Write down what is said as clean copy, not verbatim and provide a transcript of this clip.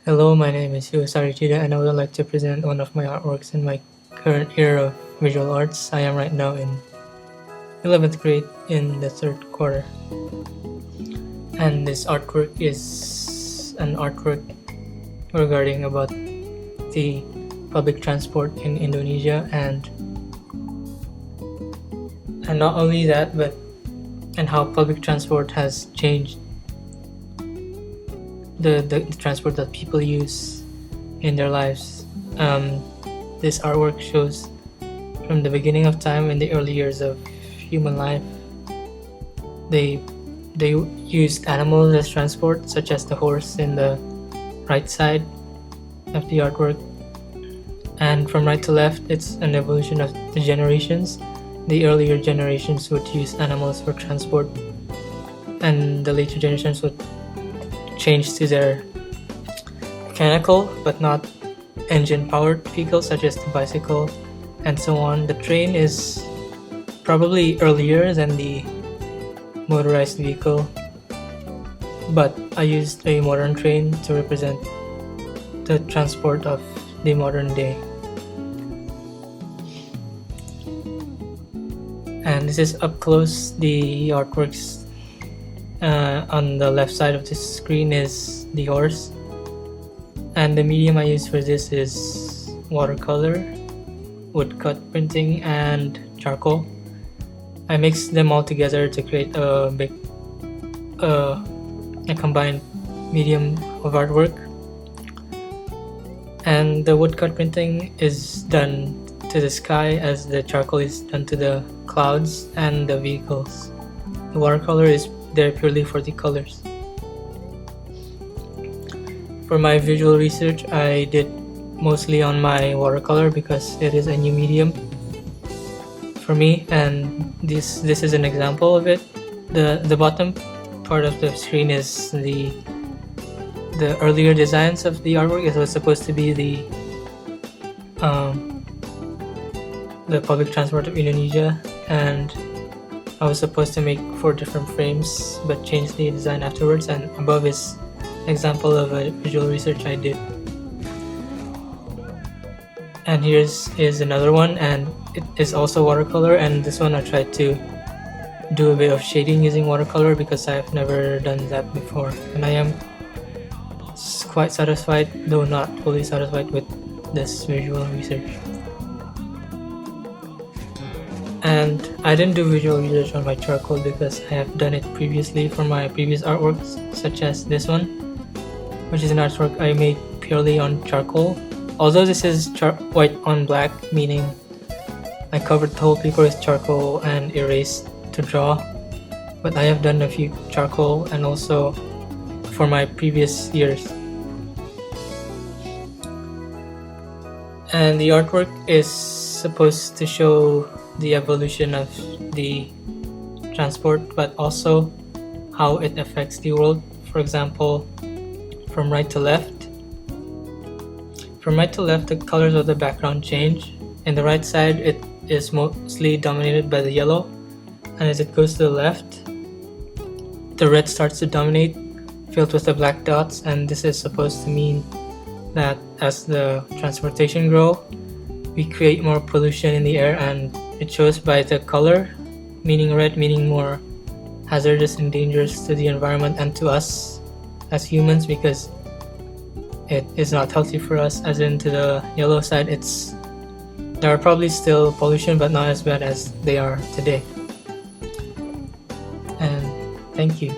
Hello, my name is Osari and I would like to present one of my artworks in my current year of visual arts. I am right now in 11th grade in the third quarter. And this artwork is an artwork regarding about the public transport in Indonesia and not only that, but and how public transport has changed the transport that people use in their lives. This artwork shows from the beginning of time in the early years of human life. They used animals as transport, such as the horse in the right side of the artwork. And from right to left, it's an evolution of the generations. The earlier generations would use animals for transport, and the later generations would change to their mechanical but not engine powered vehicles such as the bicycle and so on. The train is probably earlier than the motorized vehicle, but I used a modern train to represent the transport of the modern day. And this is up close. The artworks on the left side of the screen is the horse, and the medium I use for this is watercolor, woodcut printing, and charcoal. I mixed them all together to create a combined medium of artwork. And the woodcut printing is done to the sky as the charcoal is done to the clouds and the vehicles. The watercolor is there purely for the colors. For my visual research, I did mostly on my watercolor because it is a new medium for me, and this is an example of it. The bottom part of the screen is the earlier designs of the artwork. It was supposed to be the public transport of Indonesia, and I was supposed to make 4 different frames but changed the design afterwards. And above is an example of a visual research I did. And here's another one, and it is also watercolor, and this one I tried to do a bit of shading using watercolor because I've never done that before, and I am quite satisfied, though not fully satisfied, with this visual research. And I didn't do visual research on my charcoal because I have done it previously for my previous artworks, such as this one, which is an artwork I made purely on charcoal. Although this is white on black, meaning I covered the whole paper with charcoal and erased to draw, but I have done a few charcoal and also for my previous years. And the artwork is supposed to show the evolution of the transport, but also how it affects the world. For example, from right to left, the colors of the background change. In the right side, it is mostly dominated by the yellow, and as it goes to the left, the red starts to dominate, filled with the black dots. And this is supposed to mean that as the transportation grow, we create more pollution in the air, and it shows by the color, meaning red, meaning more hazardous and dangerous to the environment and to us as humans, because it is not healthy for us. As into the yellow side, there are probably still pollution, but not as bad as they are today. And thank you.